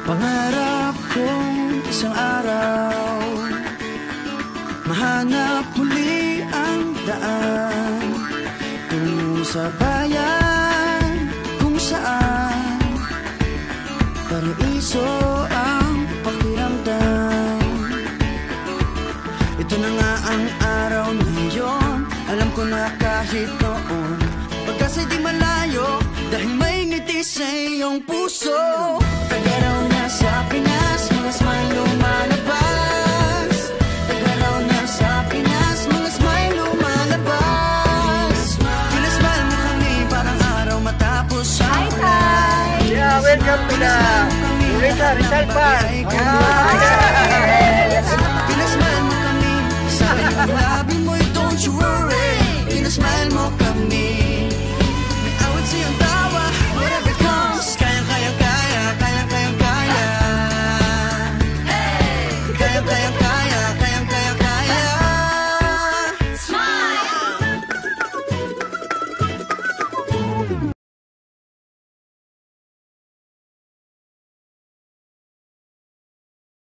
Pangarap kong isang araw mahanap muli ang daan tungo sa bayan kung saan paraiso ang pakiramdam. Ito na nga ang araw na yun. Alam ko na kahit noon pagkasa'y di malayo dahil may ngiti sa iyong puso. Tagaraw na sa Pinas, mga smile lumalabas. Tagaraw na sa Pinas, mga smile lumalabas. Pinasmile mo kami parang araw matapos ang ulan. Yeah, welcome to the Rizal Park.